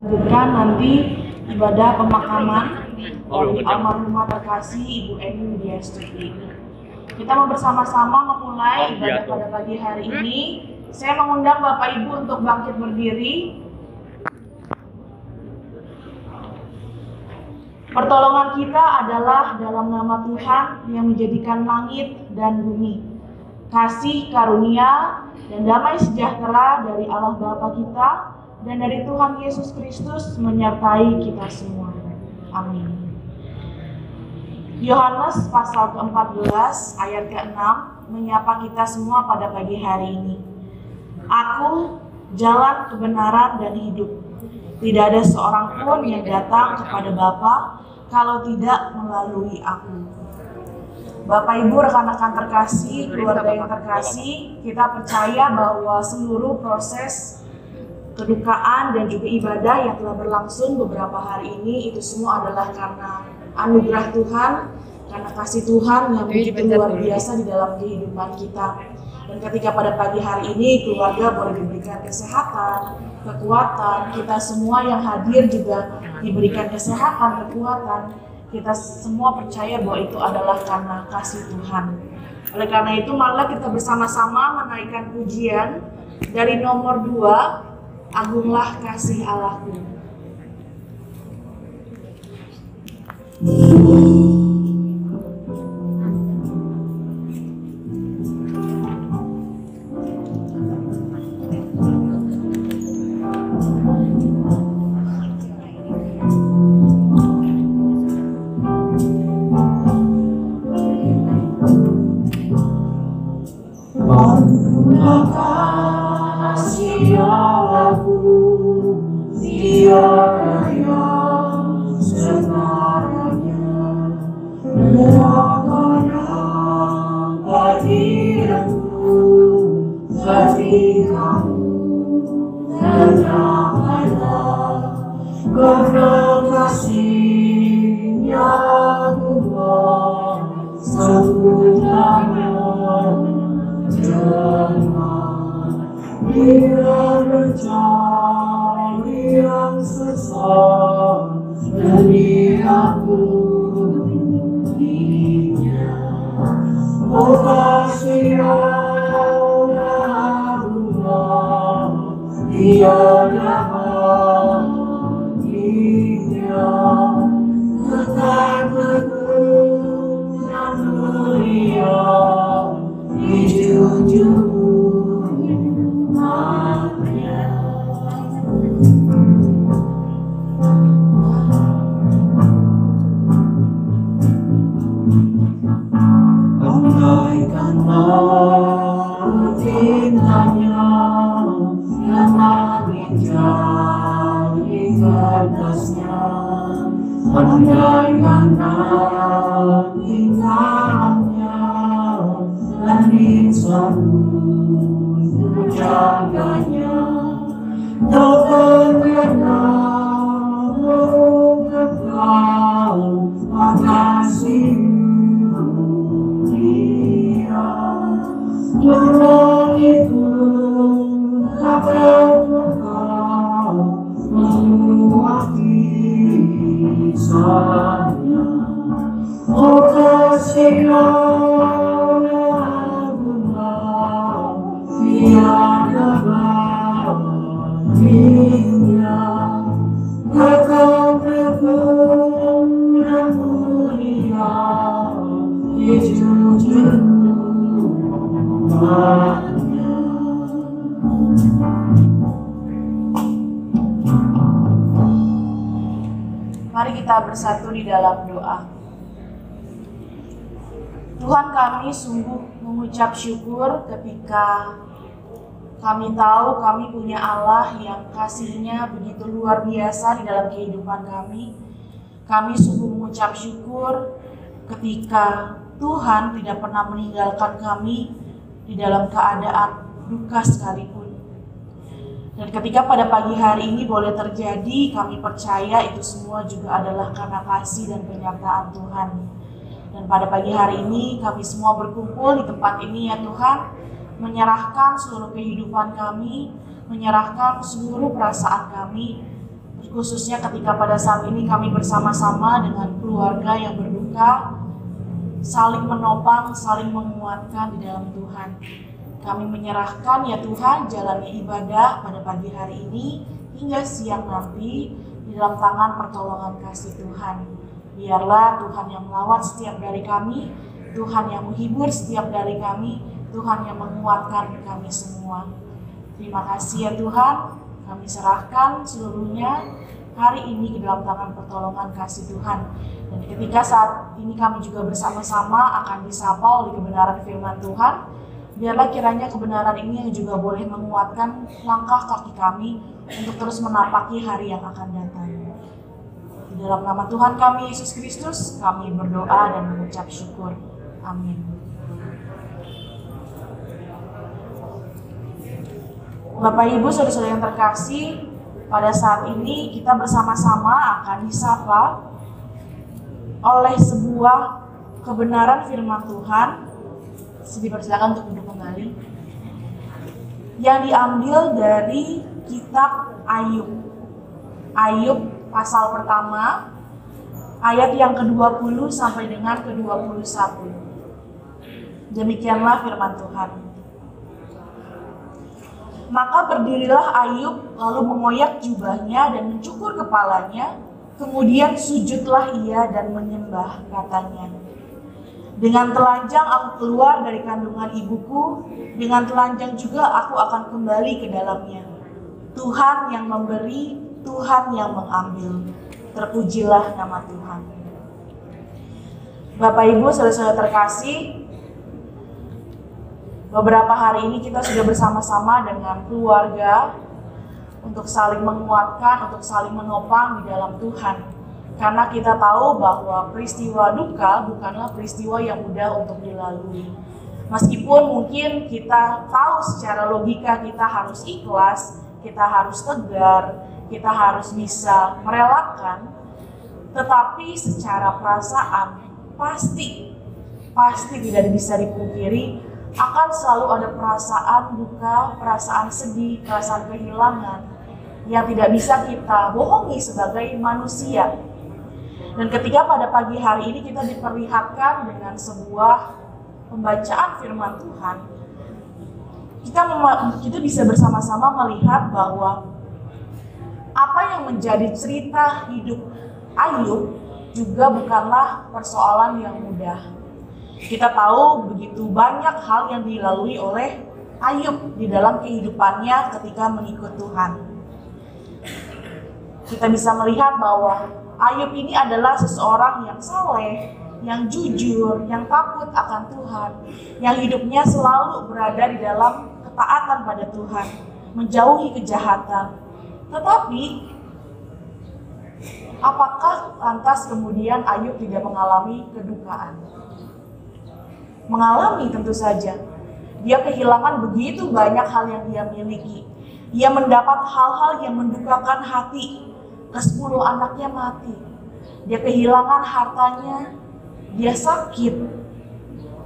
Lanjutkan nanti ibadah pemakaman dari almarhumah terkasih Ibu Eni Widyastuti. Kita mau bersama-sama memulai ibadah pada pagi hari ini. Saya mengundang Bapak Ibu untuk bangkit berdiri. Pertolongan kita adalah dalam nama Tuhan yang menjadikan langit dan bumi. Kasih karunia dan damai sejahtera dari Allah Bapa kita dan dari Tuhan Yesus Kristus menyertai kita semua. Amin. Yohanes pasal ke-14 ayat ke-6 menyapa kita semua pada pagi hari ini. Aku jalan kebenaran dan hidup. Tidak ada seorang pun yang datang kepada Bapa kalau tidak melalui aku. Bapak Ibu, rekan-rekan terkasih, keluarga yang terkasih, kita percaya bahwa seluruh proses kedukaan dan juga ibadah yang telah berlangsung beberapa hari ini itu semua adalah karena anugerah Tuhan, karena kasih Tuhan yang begitu luar biasa di dalam kehidupan kita. Dan ketika pada pagi hari ini keluarga boleh diberikan kesehatan, kekuatan, kita semua yang hadir juga diberikan kesehatan, kekuatan, kita semua percaya bahwa itu adalah karena kasih Tuhan. Oleh karena itu, marilah kita bersama-sama menaikkan pujian dari nomor 2, Agunglah Kasih Allahku. Mari kita bersatu di dalam doa. Tuhan, kami sungguh mengucap syukur ketika kami tahu kami punya Allah yang kasih-Nya begitu luar biasa di dalam kehidupan kami. Kami sungguh mengucap syukur ketika Tuhan tidak pernah meninggalkan kami di dalam keadaan duka sekalipun. Dan ketika pada pagi hari ini boleh terjadi, kami percaya itu semua juga adalah karena kasih dan penyertaan Tuhan. Dan pada pagi hari ini kami semua berkumpul di tempat ini ya Tuhan, menyerahkan seluruh kehidupan kami, menyerahkan seluruh perasaan kami khususnya ketika pada saat ini kami bersama-sama dengan keluarga yang berduka, saling menopang, saling menguatkan di dalam Tuhan. Kami menyerahkan ya Tuhan jalannya ibadah pada pagi hari ini hingga siang nanti di dalam tangan pertolongan kasih Tuhan. Biarlah Tuhan yang melawat setiap dari kami, Tuhan yang menghibur setiap dari kami, Tuhan yang menguatkan kami semua. Terima kasih ya Tuhan, kami serahkan seluruhnya hari ini ke dalam tangan pertolongan kasih Tuhan. Dan ketika saat ini kami juga bersama-sama akan disapa oleh kebenaran firman Tuhan, biarlah kiranya kebenaran ini yang juga boleh menguatkan langkah kaki kami untuk terus menapaki hari yang akan datang. Di dalam nama Tuhan kami Yesus Kristus, kami berdoa dan mengucap syukur. Amin. Bapak Ibu saudara-saudara yang terkasih, pada saat ini kita bersama-sama akan disapa oleh sebuah kebenaran firman Tuhan. Dipersilakan untuk duduk kembali. Yang diambil dari kitab Ayub. Ayub pasal pertama, ayat yang ke-20 sampai dengan ke-21. Demikianlah firman Tuhan. Maka berdirilah Ayub lalu mengoyak jubahnya dan mencukur kepalanya, kemudian sujudlah ia dan menyembah, katanya. Dengan telanjang aku keluar dari kandungan ibuku, dengan telanjang juga aku akan kembali ke dalamnya. Tuhan yang memberi, Tuhan yang mengambil. Terpujilah nama Tuhan. Bapak Ibu saudara-saudara terkasih, beberapa hari ini kita sudah bersama-sama dengan keluarga untuk saling menguatkan, untuk saling menopang di dalam Tuhan. Karena kita tahu bahwa peristiwa duka bukanlah peristiwa yang mudah untuk dilalui. Meskipun mungkin kita tahu secara logika kita harus ikhlas, kita harus tegar, kita harus bisa merelakan, tetapi secara perasaan pasti tidak bisa dipungkiri akan selalu ada perasaan duka, perasaan sedih, perasaan kehilangan yang tidak bisa kita bohongi sebagai manusia. Dan ketika pada pagi hari ini kita diperlihatkan dengan sebuah pembacaan firman Tuhan, kita bisa bersama-sama melihat bahwa apa yang menjadi cerita hidup Ayub juga bukanlah persoalan yang mudah. Kita tahu begitu banyak hal yang dilalui oleh Ayub di dalam kehidupannya ketika mengikut Tuhan. Kita bisa melihat bahwa Ayub ini adalah seseorang yang saleh, yang jujur, yang takut akan Tuhan, yang hidupnya selalu berada di dalam ketaatan pada Tuhan, menjauhi kejahatan. Tetapi, apakah lantas kemudian Ayub tidak mengalami kedukaan? Mengalami tentu saja. Dia kehilangan begitu banyak hal yang dia miliki. Ia mendapat hal-hal yang mendukakan hati. Ke-10 anaknya mati. Dia kehilangan hartanya. Dia sakit.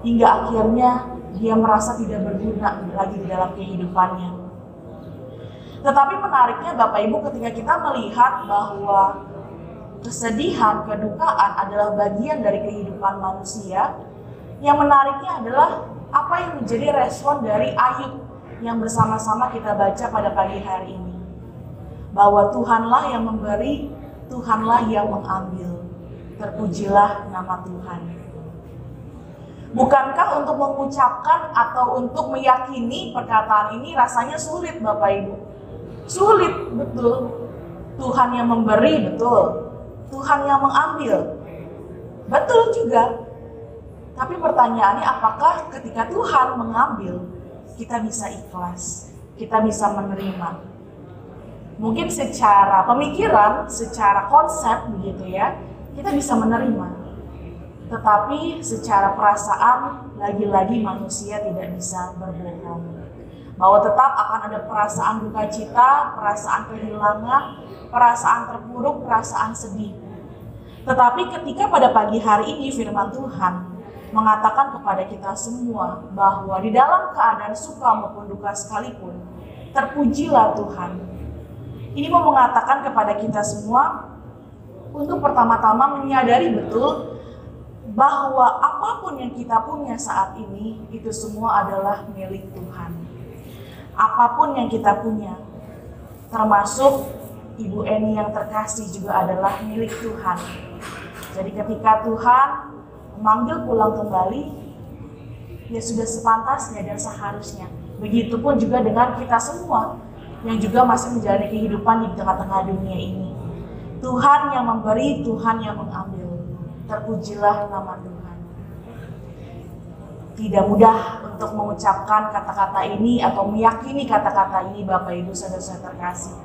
Hingga akhirnya dia merasa tidak berguna lagi di dalam kehidupannya. Tetapi menariknya Bapak Ibu, ketika kita melihat bahwa kesedihan, kedukaan adalah bagian dari kehidupan manusia, yang menariknya adalah apa yang menjadi respon dari Ayub yang bersama-sama kita baca pada pagi hari ini. Bahwa Tuhanlah yang memberi, Tuhanlah yang mengambil. Terpujilah nama Tuhan. Bukankah untuk mengucapkan atau untuk meyakini perkataan ini rasanya sulit Bapak Ibu? Sulit, betul. Tuhan yang memberi, betul. Tuhan yang mengambil, betul juga. Tapi pertanyaannya, apakah ketika Tuhan mengambil, kita bisa ikhlas, kita bisa menerima? Mungkin secara pemikiran, secara konsep begitu ya, kita bisa menerima. Tetapi secara perasaan, lagi-lagi manusia tidak bisa berbohong. Bahwa tetap akan ada perasaan duka cita, perasaan kehilangan, perasaan terpuruk, perasaan sedih. Tetapi ketika pada pagi hari ini firman Tuhan mengatakan kepada kita semua bahwa di dalam keadaan suka maupun duka sekalipun, terpujilah Tuhan. Ini mau mengatakan kepada kita semua untuk pertama-tama menyadari betul bahwa apapun yang kita punya saat ini itu semua adalah milik Tuhan. Apapun yang kita punya, termasuk Ibu Eni yang terkasih juga adalah milik Tuhan. Jadi ketika Tuhan memanggil pulang kembali, ya sudah sepantasnya dan seharusnya. Begitupun juga dengan kita semua yang juga masih menjalani kehidupan di tengah-tengah dunia ini. Tuhan yang memberi, Tuhan yang mengambil. Terpujilah nama Tuhan. Tidak mudah untuk mengucapkan kata-kata ini atau meyakini kata-kata ini, Bapak Ibu Saudara-saudara terkasih.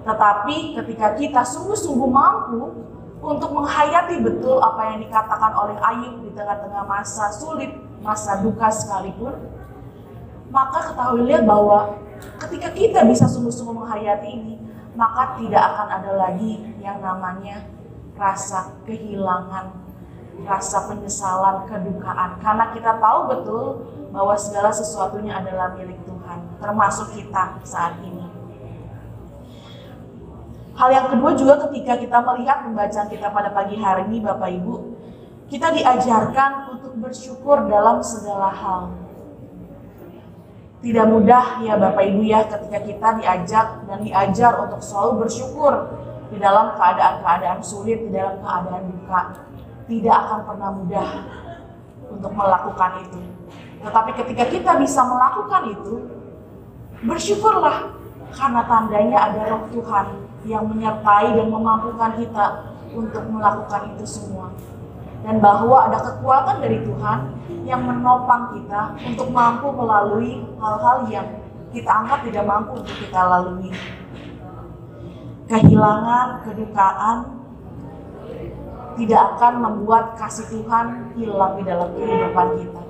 Tetapi ketika kita sungguh-sungguh mampu untuk menghayati betul apa yang dikatakan oleh Ayub di tengah-tengah masa sulit, masa duka sekalipun, maka ketahuilah bahwa ketika kita bisa sungguh-sungguh menghayati ini, maka tidak akan ada lagi yang namanya rasa kehilangan, rasa penyesalan, kedukaan. Karena kita tahu betul bahwa segala sesuatunya adalah milik Tuhan, termasuk kita saat ini. Hal yang kedua juga ketika kita melihat pembacaan kita pada pagi hari ini, Bapak Ibu, kita diajarkan untuk bersyukur dalam segala hal. Tidak mudah ya Bapak Ibu ya ketika kita diajak dan diajar untuk selalu bersyukur di dalam keadaan-keadaan sulit, di dalam keadaan duka. Tidak akan pernah mudah untuk melakukan itu. Tetapi ketika kita bisa melakukan itu, bersyukurlah karena tandanya ada Roh Tuhan yang menyertai dan memampukan kita untuk melakukan itu semua. Dan bahwa ada kekuatan dari Tuhan yang menopang kita untuk mampu melalui hal-hal yang kita anggap tidak mampu untuk kita lalui. Kehilangan, kedukaan tidak akan membuat kasih Tuhan hilang di dalam kehidupan kita.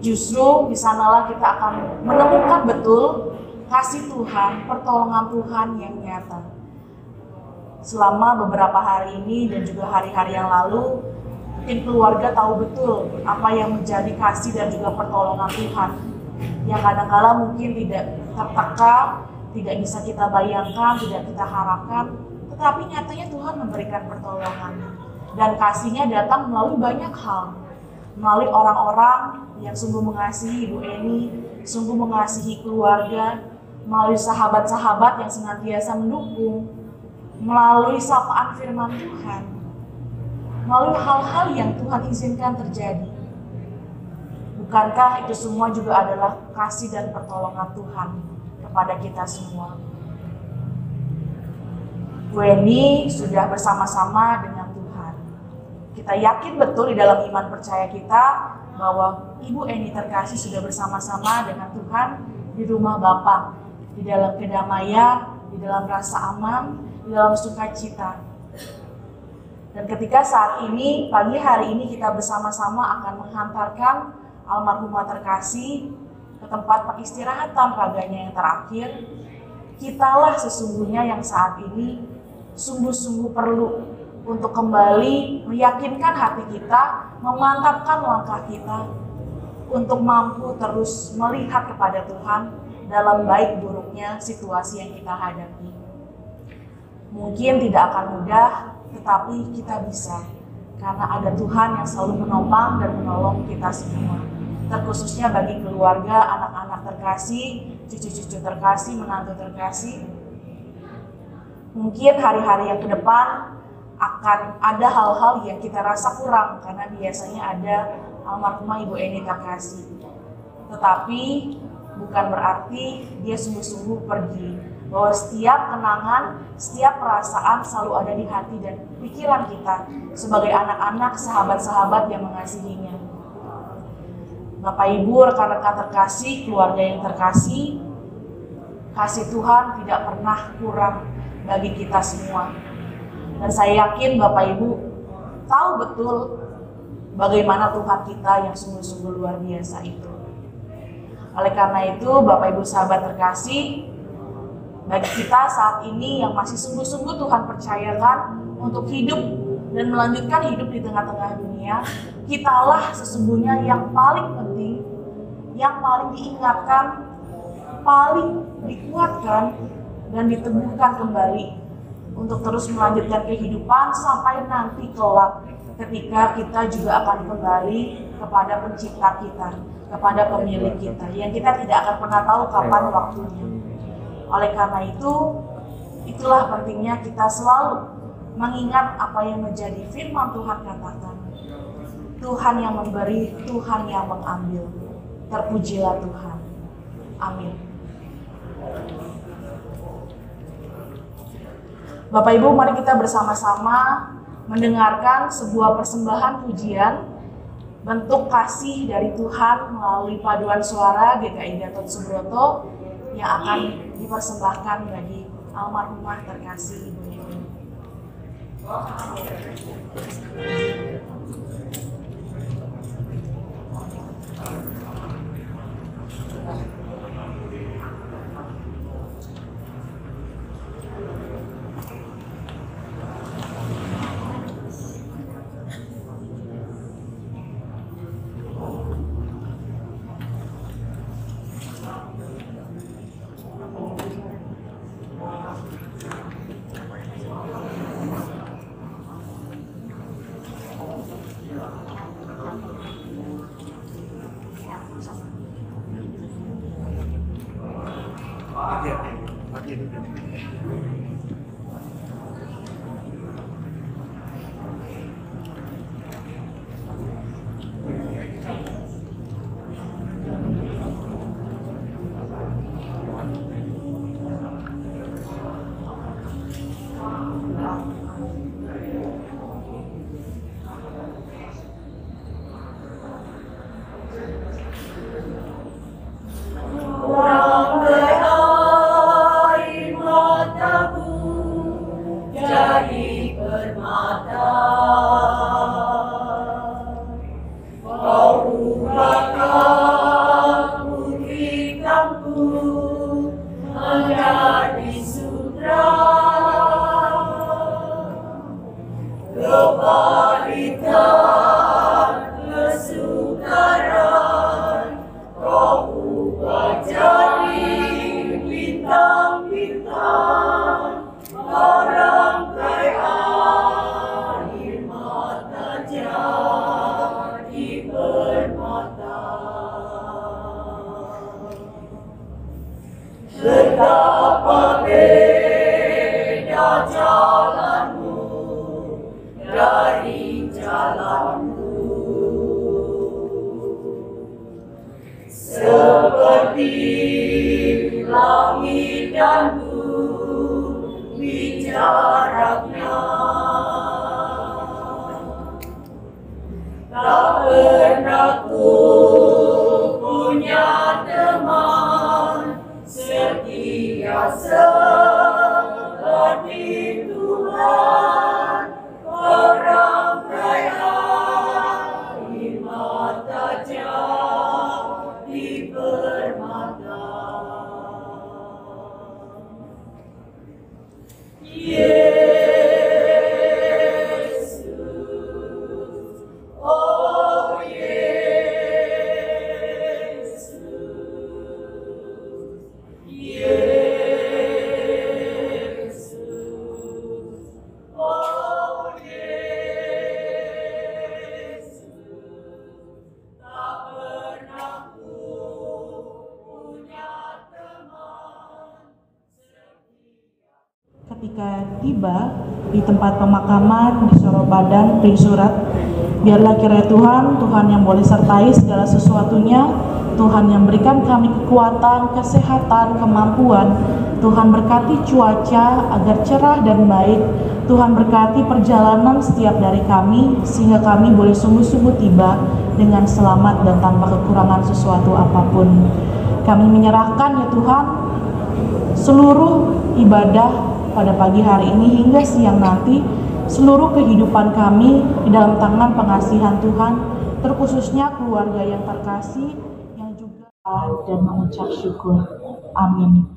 Justru di sanalah kita akan menemukan betul kasih Tuhan, pertolongan Tuhan yang nyata. Selama beberapa hari ini dan juga hari-hari yang lalu, mungkin keluarga tahu betul apa yang menjadi kasih dan juga pertolongan Tuhan. Yang kadang-kala mungkin tidak terteka, tidak bisa kita bayangkan, tidak kita harapkan, tetapi nyatanya Tuhan memberikan pertolongan. Dan kasih-Nya datang melalui banyak hal. Melalui orang-orang yang sungguh mengasihi Ibu Eni, sungguh mengasihi keluarga, melalui sahabat-sahabat yang senantiasa mendukung, melalui sapaan firman Tuhan, melalui hal-hal yang Tuhan izinkan terjadi. Bukankah itu semua juga adalah kasih dan pertolongan Tuhan kepada kita semua? Bu Eni sudah bersama-sama dengan Tuhan. Kita yakin betul di dalam iman percaya kita bahwa Ibu Eni terkasih sudah bersama-sama dengan Tuhan di rumah Bapa, di dalam kedamaian, di dalam rasa aman, di dalam sukacita. Dan ketika saat ini, pagi hari ini kita bersama-sama akan menghantarkan almarhumah terkasih ke tempat peristirahatan raganya yang terakhir, kitalah sesungguhnya yang saat ini sungguh-sungguh perlu untuk kembali meyakinkan hati kita, memantapkan langkah kita untuk mampu terus melihat kepada Tuhan dalam baik buruknya situasi yang kita hadapi. Mungkin tidak akan mudah, tetapi kita bisa. Karena ada Tuhan yang selalu menopang dan menolong kita semua. Terkhususnya bagi keluarga, anak-anak terkasih, cucu-cucu terkasih, menantu terkasih. Mungkin hari-hari yang ke depan akan ada hal-hal yang kita rasa kurang, karena biasanya ada almarhumah Ibu Eni terkasih. Tetapi bukan berarti dia sungguh-sungguh pergi. Bahwa setiap kenangan, setiap perasaan selalu ada di hati dan pikiran kita sebagai anak-anak, sahabat-sahabat yang mengasihinya. Bapak Ibu, rekan-rekan terkasih, keluarga yang terkasih, kasih Tuhan tidak pernah kurang bagi kita semua. Dan saya yakin Bapak Ibu tahu betul bagaimana Tuhan kita yang sungguh-sungguh luar biasa itu. Oleh karena itu, Bapak Ibu sahabat terkasih, bagi kita saat ini yang masih sungguh-sungguh Tuhan percayakan untuk hidup dan melanjutkan hidup di tengah-tengah dunia, kitalah sesungguhnya yang paling penting, yang paling diingatkan, paling dikuatkan, dan diteguhkan kembali untuk terus melanjutkan kehidupan sampai nanti kelak ketika kita juga akan kembali kepada pencipta kita, kepada pemilik kita, yang kita tidak akan pernah tahu kapan waktunya. Oleh karena itu, itulah pentingnya kita selalu mengingat apa yang menjadi firman Tuhan katakan. Tuhan yang memberi, Tuhan yang mengambil. Terpujilah Tuhan. Amin. Bapak Ibu, mari kita bersama-sama mendengarkan sebuah persembahan pujian bentuk kasih dari Tuhan melalui paduan suara GKI Gatot Subroto yang akan dipersembahkan bagi almarhumah terkasih Ibu Nini. Ketika tiba di tempat pemakaman di Sorobadan, Pringsurat, biarlah kiranya Tuhan yang boleh sertai segala sesuatunya, Tuhan yang berikan kami kekuatan, kesehatan, kemampuan, Tuhan berkati cuaca agar cerah dan baik, Tuhan berkati perjalanan setiap dari kami, sehingga kami boleh sungguh-sungguh tiba dengan selamat dan tanpa kekurangan sesuatu apapun. Kami menyerahkan ya Tuhan, seluruh ibadah pada pagi hari ini hingga siang nanti, seluruh kehidupan kami di dalam tangan pengasihan Tuhan, terkhususnya keluarga yang terkasih yang juga dan mengucap syukur. Amin.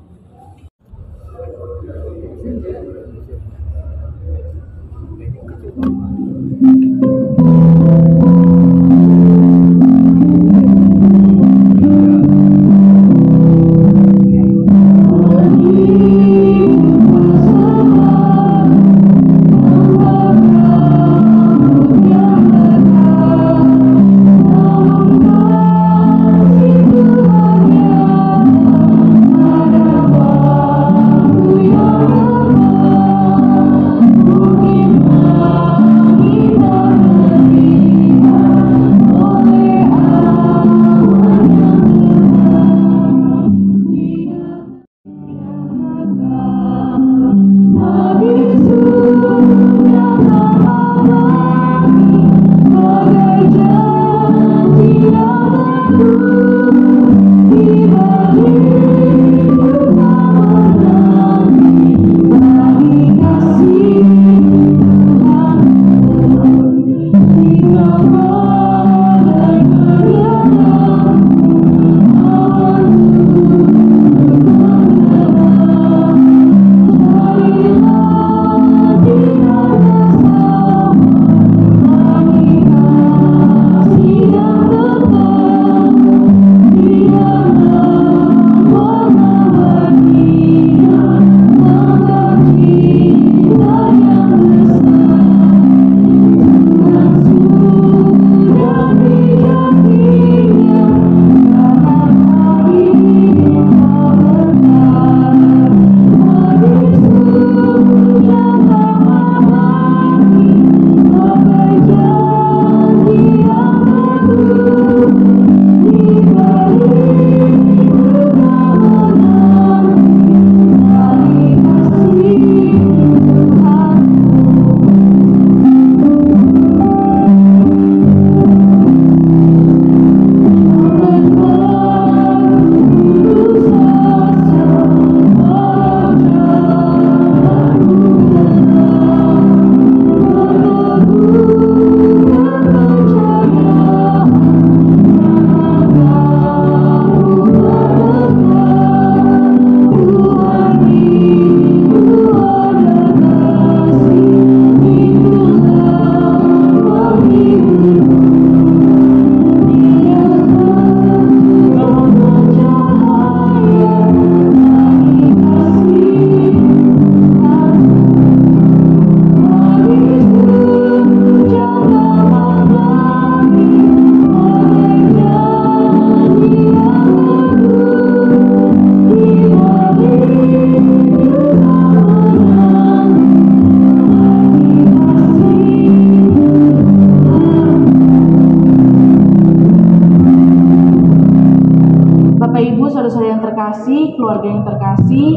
kasih, keluarga yang terkasih,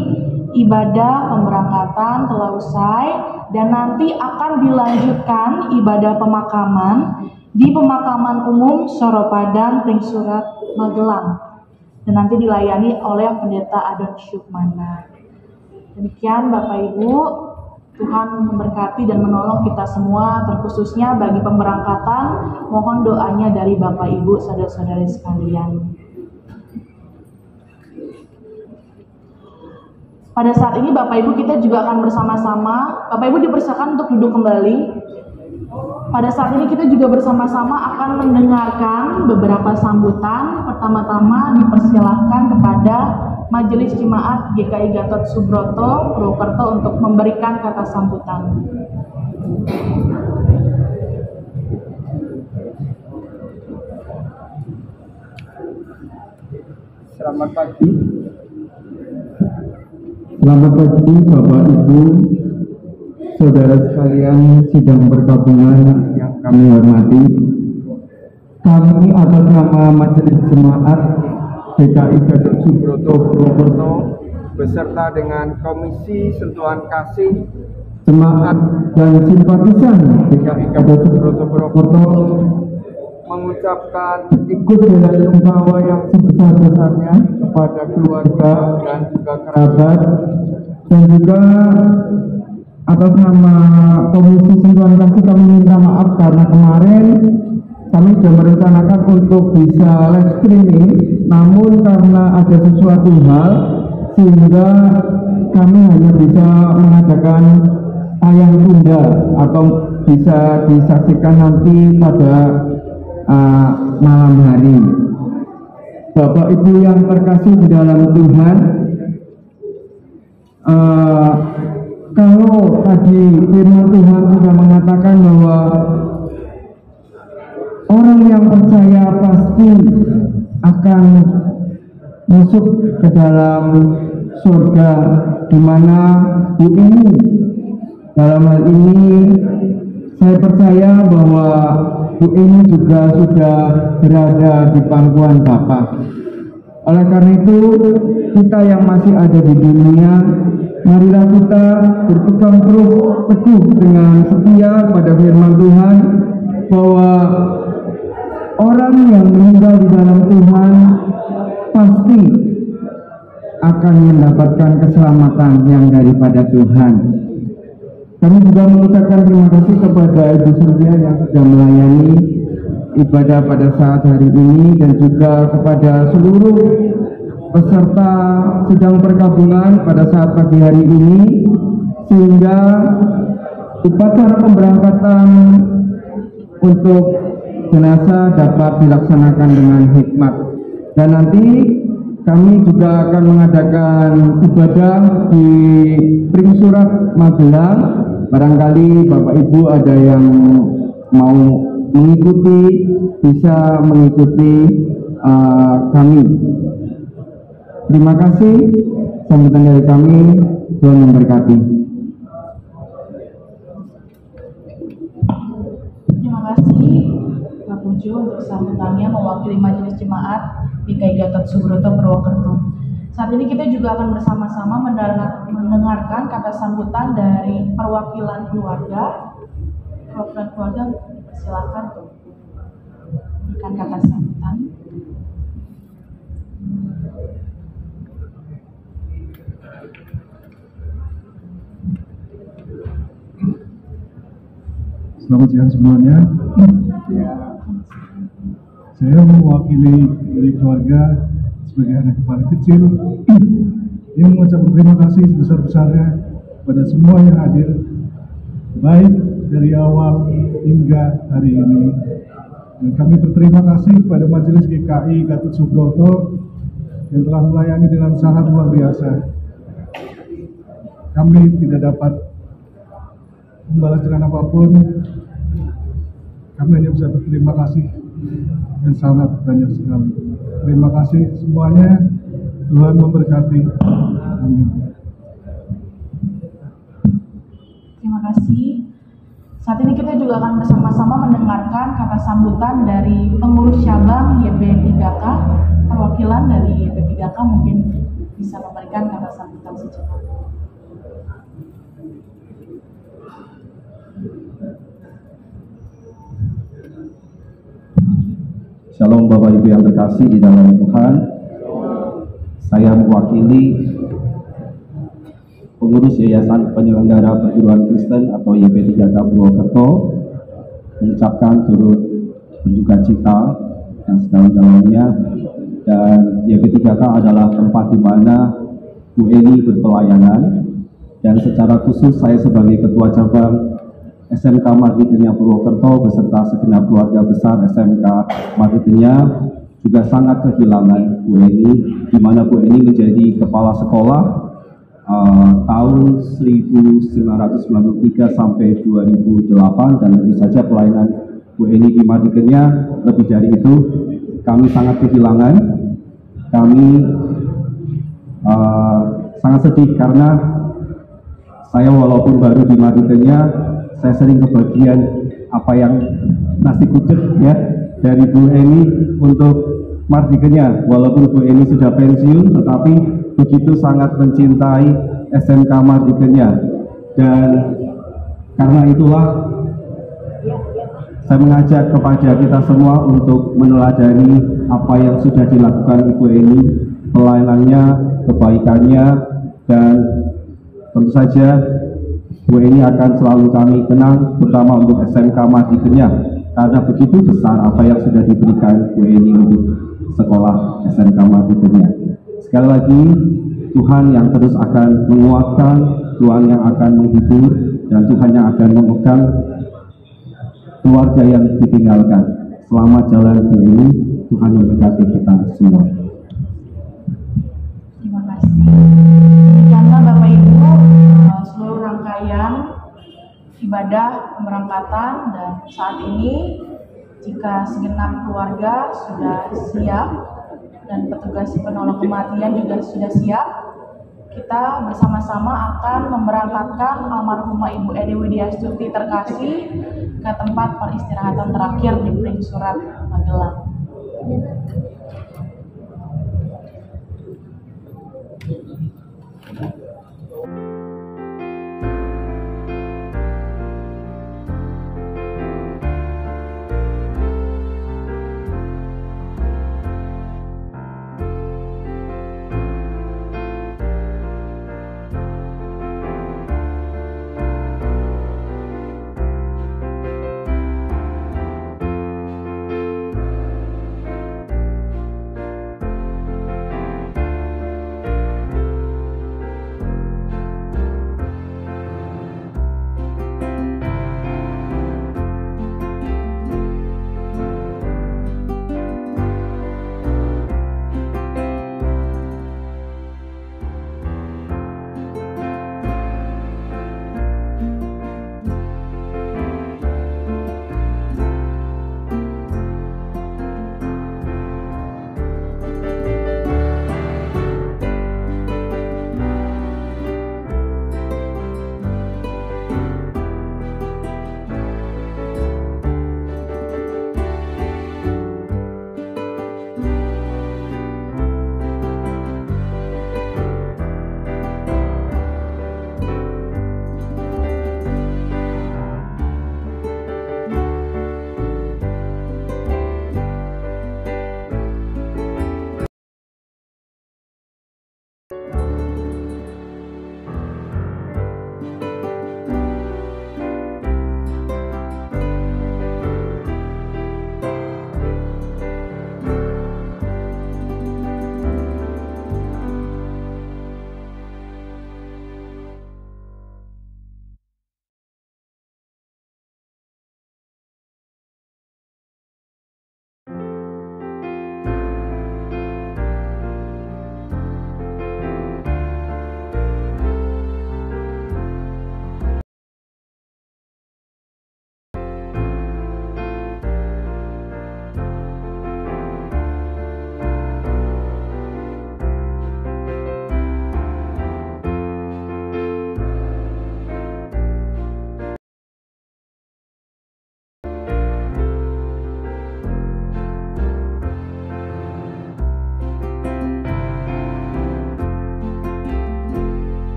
ibadah pemberangkatan telah usai dan nanti akan dilanjutkan ibadah pemakaman di Pemakaman Umum Soropadan Pringsurat Magelang dan nanti dilayani oleh Pendeta Adon Syukmana. Demikian Bapak Ibu, Tuhan memberkati dan menolong kita semua, terkhususnya bagi pemberangkatan, mohon doanya dari Bapak Ibu, saudara-saudari sekalian. Pada saat ini Bapak Ibu kita juga akan bersama-sama, Bapak Ibu dipersilakan untuk duduk kembali. Pada saat ini kita juga bersama-sama akan mendengarkan beberapa sambutan. Pertama-tama dipersilahkan kepada Majelis Jemaat GKI Gatot Subroto Purwokerto untuk memberikan kata sambutan. Selamat pagi. Selamat pagi Bapak Ibu, saudara sekalian sidang pergabungan yang kami hormati. Kami atas nama Majelis Jemaat GKI Gatot Subroto Purwokerto beserta dengan Komisi Sentuhan Kasih Jemaat dan Simpatisan GKI Gatot Subroto Purwokerto mengucapkan ikut belasungkawa yang sebesar-besarnya kepada keluarga dan juga kerabat, dan juga atas nama Komisi Sentuhan Kasih kami minta maaf karena kemarin kami sudah merencanakan untuk bisa live streaming, namun karena ada sesuatu hal sehingga kami hanya bisa mengadakan tayang tunda atau bisa disaksikan nanti pada malam hari. Bapak Ibu yang terkasih di dalam Tuhan, kalau tadi firman Tuhan sudah mengatakan bahwa orang yang percaya pasti akan masuk ke dalam surga, di mana Bu ini dalam hal ini saya percaya bahwa Bu ini juga sudah berada di pangkuan Bapa. Oleh karena itu, kita yang masih ada di dunia, marilah kita berpegang teguh dengan setia pada firman Tuhan bahwa orang yang meninggal di dalam Tuhan pasti akan mendapatkan keselamatan yang daripada Tuhan. Kami juga mengucapkan terima kasih kepada Ibu Sylvia yang sudah melayani ibadah pada saat hari ini, dan juga kepada seluruh peserta sidang perkabungan pada saat pagi hari ini, sehingga upacara pemberangkatan untuk jenazah dapat dilaksanakan dengan hikmat. Dan nanti kami juga akan mengadakan ibadah di Pringsurat Magelang. Barangkali Bapak Ibu ada yang mau mengikuti, bisa mengikuti kami. Terima kasih. Sambutan dari kami, Tuhan memberkati. Terima kasih Pak Pujo untuk sambutannya mewakili Majelis Jemaat GKI Gatot Subroto Purwokerto. Saat ini kita juga akan bersama-sama mendengarkan kata sambutan dari perwakilan keluarga. Perwakilan keluarga, silakan untuk memberikan kata sambutan. Selamat siang semuanya. Saya mewakili dari keluarga sebagai anak yang paling kecil yang mengucapkan terima kasih sebesar-besarnya pada semua yang hadir, baik dari awal hingga hari ini. Dan kami berterima kasih kepada Majelis GKI Gatot Subroto yang telah melayani dengan sangat luar biasa. Kami tidak dapat membalas dengan apapun. Kami hanya bisa berterima kasih yang sangat banyak sekali. Terima kasih semuanya. Tuhan memberkati. Amin. Terima kasih. Saat ini kita juga akan bersama-sama mendengarkan kata sambutan dari pengurus cabang YP3K. Perwakilan dari YP3K mungkin bisa memberikan kata sambutan sejenak. Shalom Bapak Ibu yang terkasih di dalam Tuhan. Saya mewakili pengurus Yayasan Penyelenggara Perguruan Kristen atau YP3K Purwokerto mengucapkan turut berduka cita yang sedalam-dalamnya, dan YP3K adalah tempat di mana Bu Eni berpelayanan, dan secara khusus saya sebagai Ketua Cabang SMK Mardikenya Purwokerto beserta segenap keluarga besar SMK Mardikenya juga sangat kehilangan Bu Eni, di mana Bu Eni menjadi kepala sekolah tahun 1993 sampai 2008, dan tentu saja pelayanan Bu Eni di Mardikenya lebih dari itu. Kami sangat kehilangan, kami sangat sedih karena saya walaupun baru di Mardikenya, saya sering kebagian apa yang nasi kucing ya dari Bu Eni untuk Mardikenya. Walaupun Bu Eni sudah pensiun, tetapi begitu sangat mencintai SMK Mardikenya, dan karena itulah saya mengajak kepada kita semua untuk meneladani apa yang sudah dilakukan Ibu Eni, pelayanannya, kebaikannya, dan tentu saja Bu Eni akan selalu kami kenang, terutama untuk SMK Mardikenya, karena begitu besar apa yang sudah diberikan Bu Eni untuk sekolah SMK Mardikenya. Sekali lagi, Tuhan yang terus akan menguatkan, Tuhan yang akan menghibur, dan Tuhan yang akan memegang keluarga yang ditinggalkan. Selamat jalan Bu Eni, Tuhan memberkati kita semua. Terima kasih. Demikianlah Bapak Ibu seluruh rangkaian ibadah pemberangkatan, dan saat ini jika segenap keluarga sudah siap dan petugas penolong kematian juga sudah siap, kita bersama-sama akan memberangkatkan almarhumah Ibu Eni Widyastuti terkasih ke tempat peristirahatan terakhir di Pring Surat, Magelang.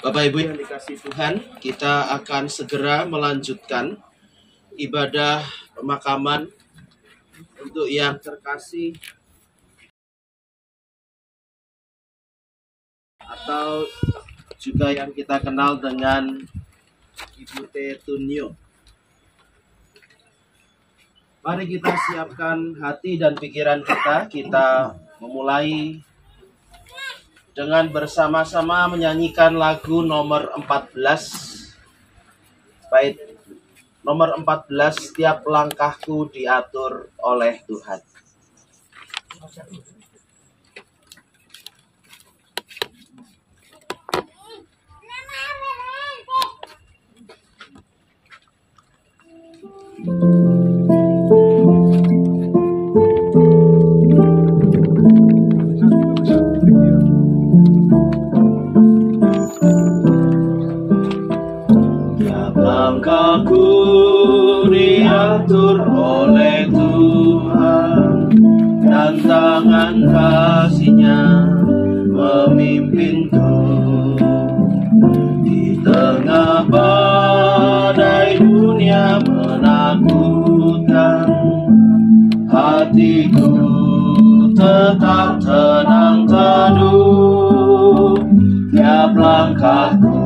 Bapak Ibu yang dikasihi Tuhan, kita akan segera melanjutkan ibadah pemakaman untuk yang terkasih atau juga yang kita kenal dengan Ibu Tetunyo. Mari kita siapkan hati dan pikiran kita memulai dengan bersama-sama menyanyikan lagu nomor 14. Bait nomor 14, setiap langkahku diatur oleh Tuhan. Langkahku diatur oleh Tuhan, dan tangan kasih-Nya memimpinku. Di tengah badai dunia menakutkan, hatiku tetap tenang teduh. Tiap langkahku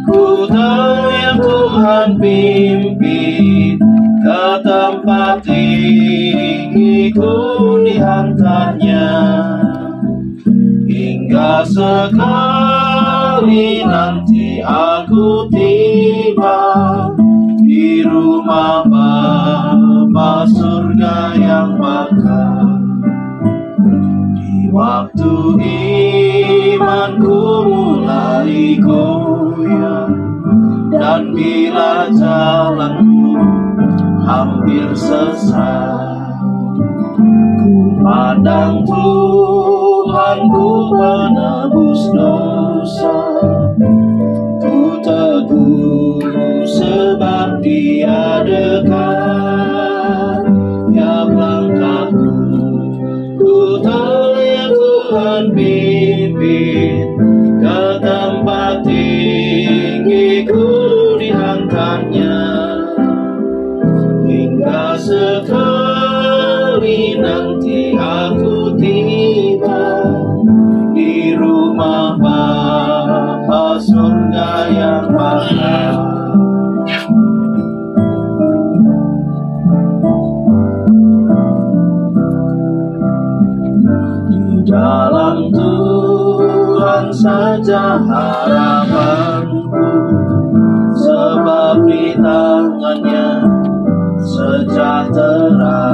ku tahu yang Tuhan pimpin, ke tempat tinggi-Ku dihantarnya. Hingga sekali nanti aku tiba di rumah Bapa surga yang bakal. Di waktu imanku mulai goyah, dan bila jalanku hampir sesat, ku pandang Tuhanku penebus dosa. Ku teguh sebab Dia dekat. Tiap langkahku ku tahu yang Tuhan pimpin, ke tempat tinggi-Ku dihantarnya. Hingga sekali nanti aku tiba di rumah Bapa surga yang bakal. Di dalam Tuhan saja harapanku, sebab di tangan-Nya sejahtera.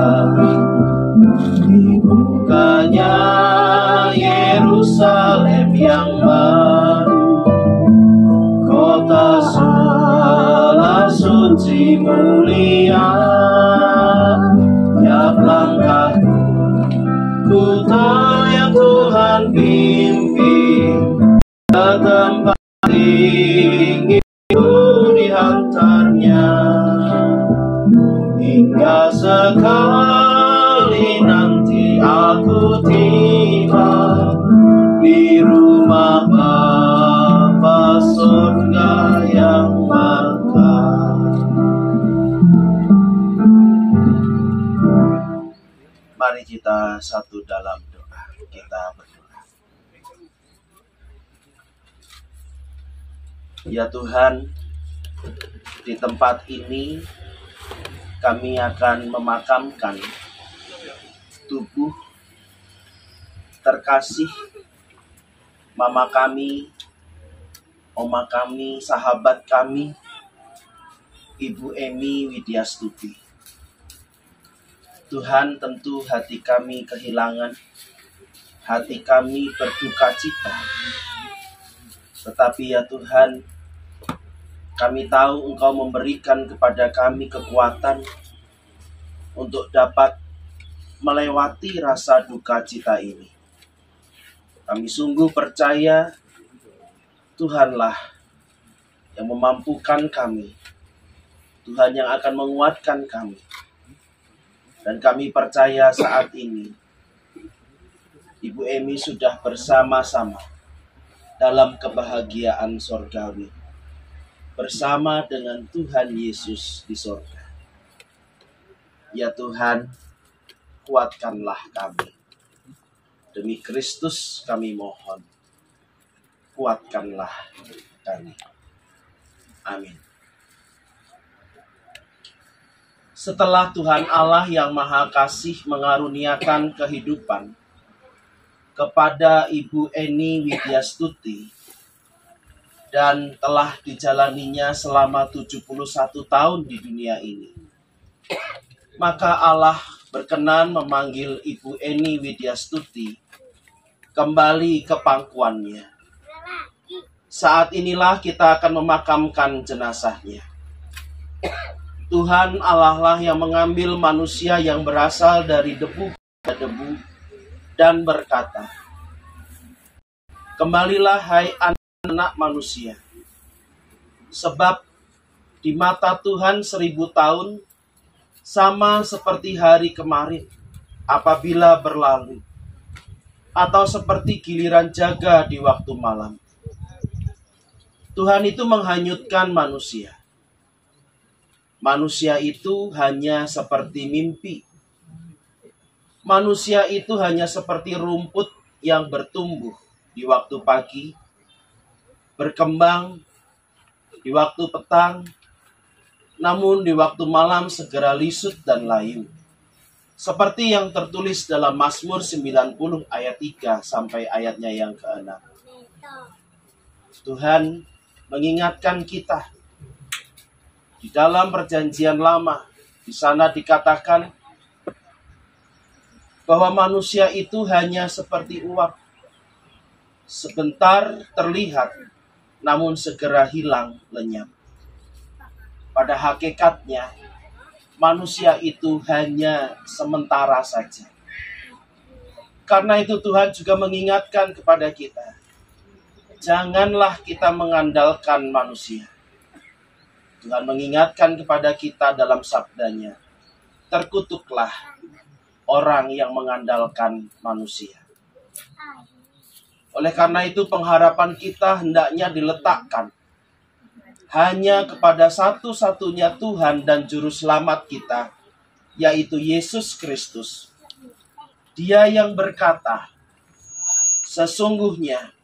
Dibukanya Yerusalem yang baru, kota sela suci mulia. Tiap langkahku ku tahu yang Tuhan pimpin, ke tempat tinggi-Ku dihantarnya. Hingga sekali nanti aku tiba di rumah Bapa surga yang bakal. Mari kita satu dalam doa, kita berdoa. Ya Tuhan, di tempat ini kami akan memakamkan tubuh terkasih mama kami, oma kami, sahabat kami, Ibu Emi Widyastuti. Tuhan, tentu hati kami kehilangan, hati kami berduka cita. Tetapi ya Tuhan, kami tahu Engkau memberikan kepada kami kekuatan untuk dapat melewati rasa duka cita ini. Kami sungguh percaya Tuhanlah yang memampukan kami, Tuhan yang akan menguatkan kami. Dan kami percaya saat ini Ibu Emi sudah bersama-sama dalam kebahagiaan sorgawi bersama dengan Tuhan Yesus di sorga. Ya Tuhan, kuatkanlah kami. Demi Kristus kami mohon, kuatkanlah kami. Amin. Setelah Tuhan Allah yang Maha Kasih mengaruniakan kehidupan kepada Ibu Eni Widyastuti dan telah dijalaninya selama 71 tahun di dunia ini, maka Allah berkenan memanggil Ibu Eni Widyastuti kembali ke pangkuannya. Saat inilah kita akan memakamkan jenazahnya. Tuhan Allah lah yang mengambil manusia yang berasal dari debu dan berkata, "Kembalilah hai anak manusia, sebab di mata Tuhan 1000 tahun sama seperti hari kemarin apabila berlalu, atau seperti giliran jaga di waktu malam." Tuhan itu menghanyutkan manusia. Manusia itu hanya seperti mimpi. Manusia itu hanya seperti rumput yang bertumbuh di waktu pagi, berkembang di waktu petang, namun di waktu malam segera lisut dan layu. Seperti yang tertulis dalam Mazmur 90 ayat 3 sampai ayatnya yang ke-6. Tuhan mengingatkan kita di dalam perjanjian lama, di sana dikatakan bahwa manusia itu hanya seperti uap. Sebentar terlihat, namun segera hilang lenyap. Pada hakikatnya, manusia itu hanya sementara saja. Karena itu Tuhan juga mengingatkan kepada kita, janganlah kita mengandalkan manusia. Tuhan mengingatkan kepada kita dalam sabdanya, terkutuklah orang yang mengandalkan manusia. Oleh karena itu pengharapan kita hendaknya diletakkan hanya kepada satu-satunya Tuhan dan Juru Selamat kita, yaitu Yesus Kristus. Dia yang berkata, sesungguhnya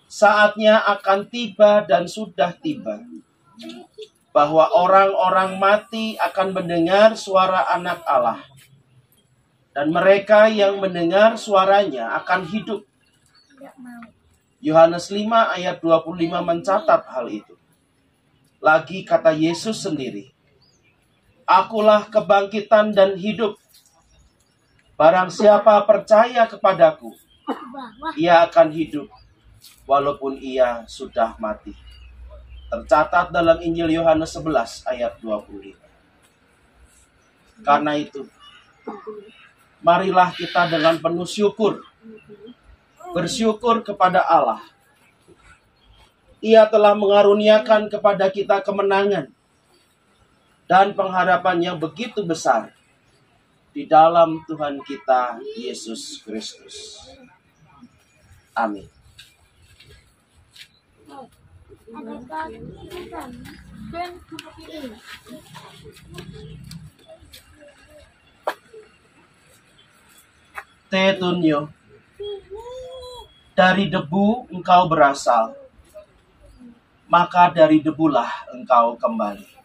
saatnya akan tiba dan sudah tiba, bahwa orang-orang mati akan mendengar suara Anak Allah, dan mereka yang mendengar suaranya akan hidup. Yohanes 5 ayat 25 mencatat hal itu. Lagi kata Yesus sendiri, "Akulah kebangkitan dan hidup. Barang siapa percaya kepadaku, ia akan hidup, walaupun ia sudah mati." Tercatat dalam Injil Yohanes 11 ayat 25. Karena itu, marilah kita dengan penuh syukur bersyukur kepada Allah. Ia telah mengaruniakan kepada kita kemenangan dan pengharapan yang begitu besar di dalam Tuhan kita Yesus Kristus. Amin. Tetunyo, dari debu engkau berasal, maka dari debulah engkau kembali.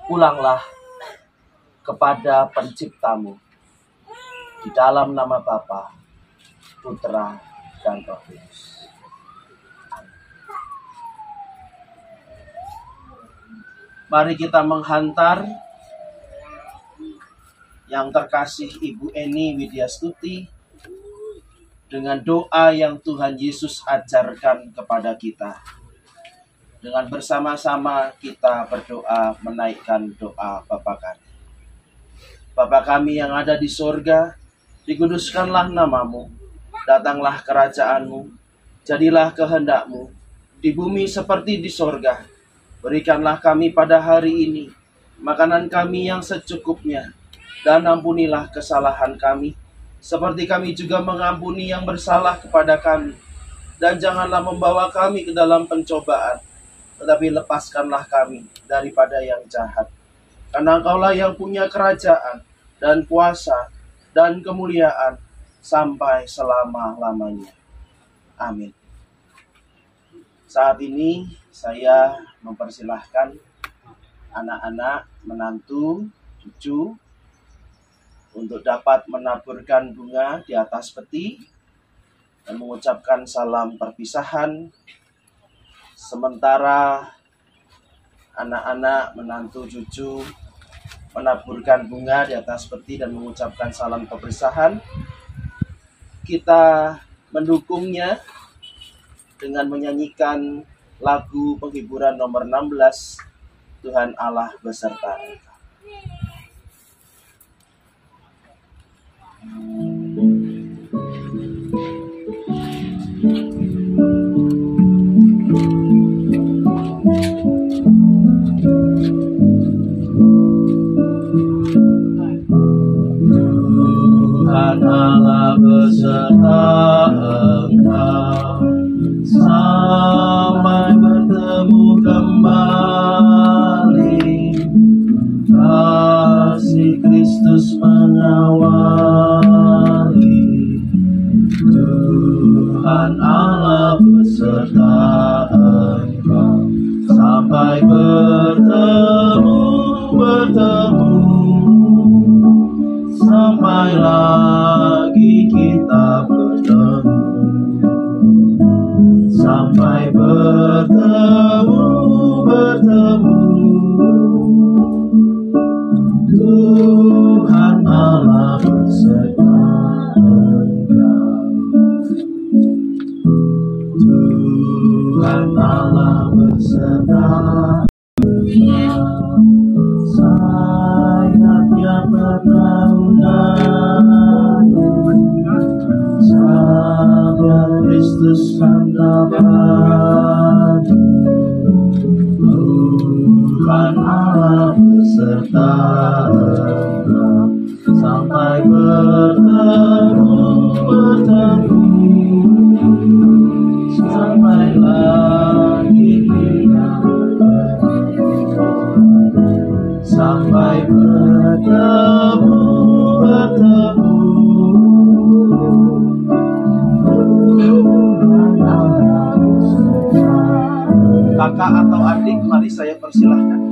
Pulanglah kepada penciptamu di dalam nama Bapa, Putra, dan Roh Kudus. Mari kita menghantar yang terkasih Ibu Eni Widyastuti dengan doa yang Tuhan Yesus ajarkan kepada kita. Dengan bersama-sama kita berdoa menaikkan doa Bapa kami. Bapa kami yang ada di sorga, dikuduskanlah namamu, datanglah kerajaanmu, Jadilah kehendak-Mu di bumi seperti di sorga. Berikanlah kami pada hari ini makanan kami yang secukupnya, dan ampunilah kesalahan kami, seperti kami juga mengampuni yang bersalah kepada kami. Dan janganlah membawa kami ke dalam pencobaan, tetapi lepaskanlah kami daripada yang jahat. Karena Engkaulah yang punya kerajaan, dan kuasa, dan kemuliaan, sampai selama-lamanya. Amin. Saat ini saya mempersilahkan anak-anak, menantu, cucu untuk dapat menaburkan bunga di atas peti dan mengucapkan salam perpisahan, sementara anak-anak, menantu, cucu menaburkan bunga di atas peti dan mengucapkan salam perpisahan. Kita mendukungnya dengan menyanyikan lagu penghiburan nomor 16, Tuhan Allah beserta engkau. Tuhan Allah beserta engkau, sampai bertemu kembali. Kasih Kristus mengawali. Tuhan Allah beserta engkau, sampai bertemu, sampai lagi kita bertemu. Sampai bertemu, Tuhan Allah beserta engkau. Tuhan Allah beserta engkau. Sayapnya bernaung-naung, sabda Kristus mendapat. Tuhan Allah beserta engkau, sampai bertemu, sampai lagi kita bertemu. Sampai bertemu, Kakak atau adik, mari saya persilahkan.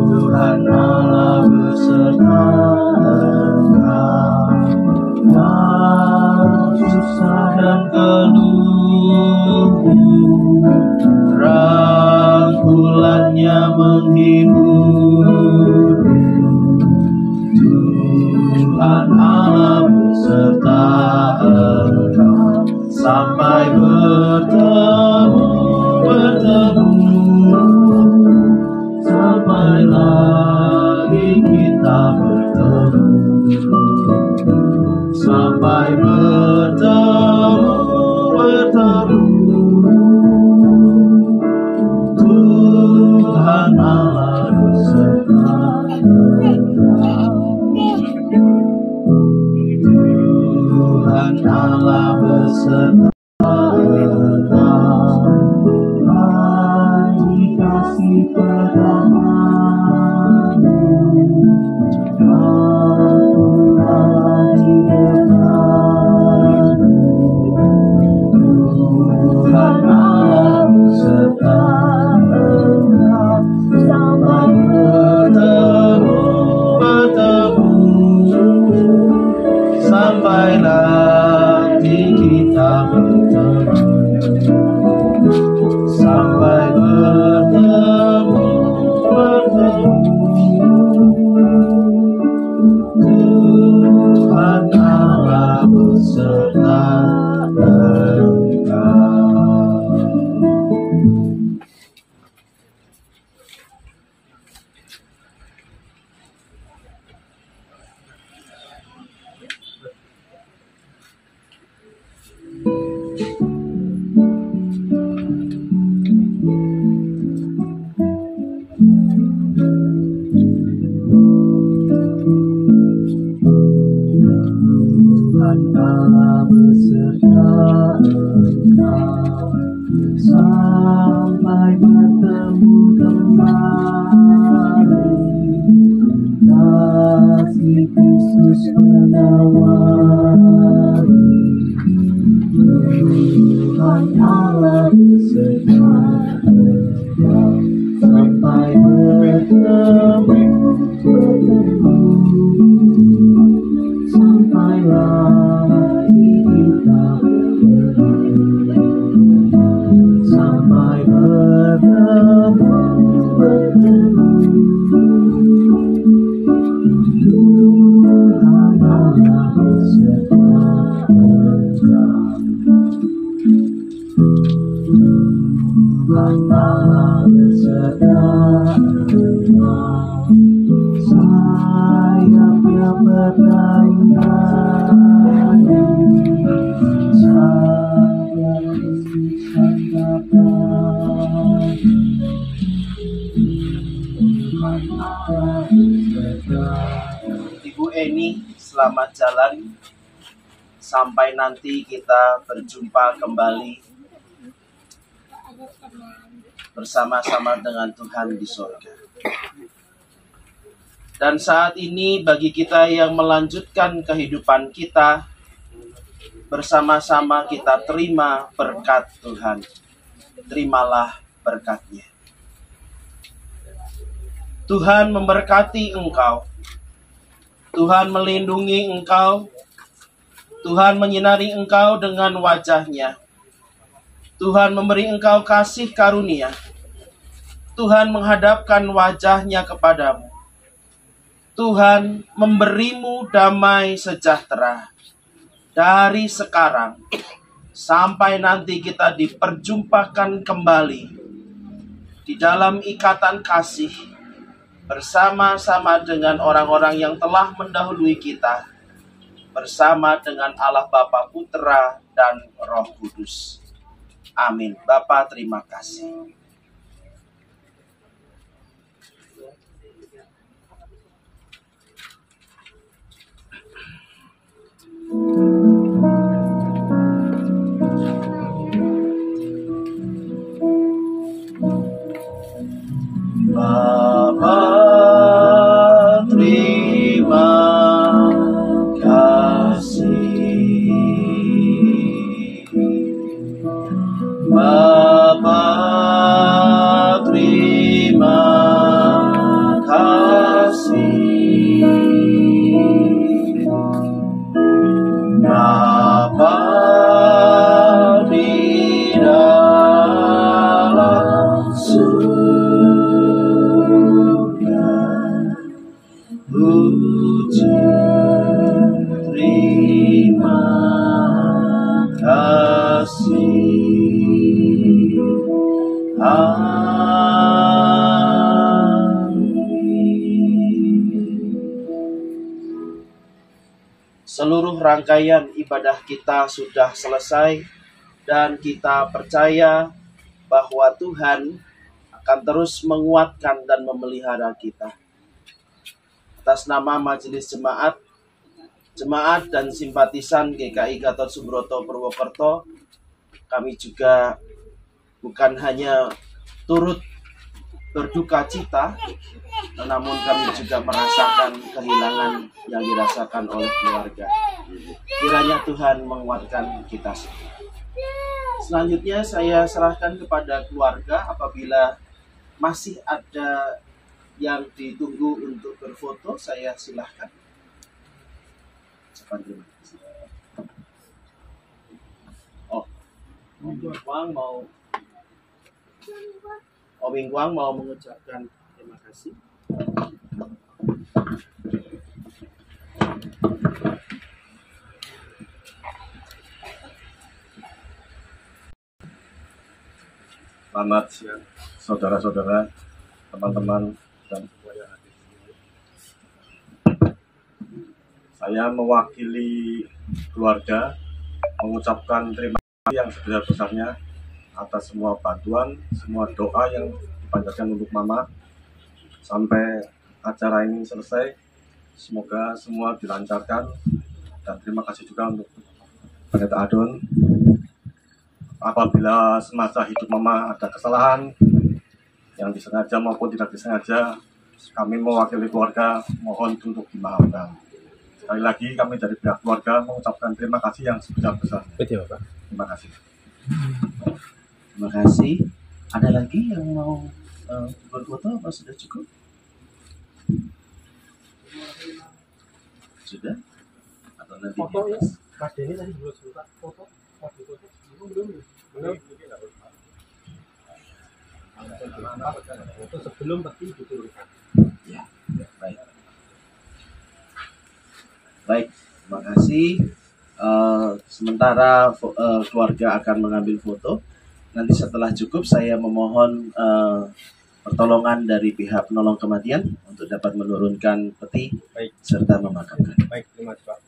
Tuhan Allah beserta engkau, dalam susah dan keluhmu, rangkulannya menghibur. Tuhan Allah beserta engkau, sampai bertemu, sampai lagi kita bertemu. Sampai bertemu, Tuhan Allah beserta. Allah beserta engkau sampai bertemu kembali. Kasih Kristus menawari, Tuhan Allah beserta engkau sampai bertemu, sampailah kita sampai bertemu. Tuhan Allah beserta engkau. Tuhan Allah beserta engkau. Sayapnya berdayaan, sayap Kristus sandapan. Tuhan Allah beserta. Ibu Eni, selamat jalan. Sampai nanti kita berjumpa kembali bersama-sama dengan Tuhan di surga. Dan saat ini bagi kita yang melanjutkan kehidupan kita, bersama-sama kita terima berkat Tuhan. Terimalah berkat-Nya. Tuhan memberkati engkau. Tuhan melindungi engkau. Tuhan menyinari engkau dengan wajah-Nya. Tuhan memberi engkau kasih karunia. Tuhan menghadapkan wajah-Nya kepadamu. Tuhan memberimu damai sejahtera dari sekarang sampai nanti kita diperjumpakan kembali di dalam ikatan kasih bersama-sama dengan orang-orang yang telah mendahului kita, bersama dengan Allah Bapa, Putra, dan Roh Kudus. Amin. Bapa, terima kasih. Bapa, terima kasih. Bapa, terima kasih. Bapa di dalam surga, puji terima kasih. Seluruh rangkaian ibadah kita sudah selesai dan kita percaya bahwa Tuhan akan terus menguatkan dan memelihara kita. Atas nama Majelis Jemaat dan simpatisan GKI Gatot Subroto Purwokerto, kami juga bukan hanya turut berduka cita, namun kami juga merasakan kehilangan yang dirasakan oleh keluarga. Kiranya Tuhan menguatkan kita semua. Selanjutnya saya serahkan kepada keluarga apabila masih ada yang ditunggu untuk berfoto, saya silahkan. Terima kasih. Wing Wang mau mengucapkan terima kasih. Selamat siang, saudara-saudara, teman-teman, dan semua yang hadir di sini. Saya mewakili keluarga mengucapkan terima kasih yang sebesar-besarnya atas semua bantuan, semua doa yang dipanjatkan untuk Mama sampai acara ini selesai. Semoga semua dilancarkan Dan terima kasih juga untuk Pendeta Adon. Apabila semasa hidup Mama ada kesalahan yang disengaja maupun tidak disengaja, kami mewakili keluarga mohon untuk dimaafkan. Sekali lagi kami dari pihak keluarga mengucapkan terima kasih yang sebesar-besarnya. Terima kasih. Terima kasih. Ada lagi yang mau berfoto apa sudah cukup? Sudah? Atau nanti Foto di ya, atas? Mas Denny tadi belum sempat foto, belum. Foto sebelum peti diturunkan. Ya, baik. Baik, terima kasih. Sementara keluarga akan mengambil foto. Nanti setelah cukup, saya memohon pertolongan dari pihak penolong kematian untuk dapat menurunkan peti Baik. serta memakamkan. Baik, terima kasih Pak.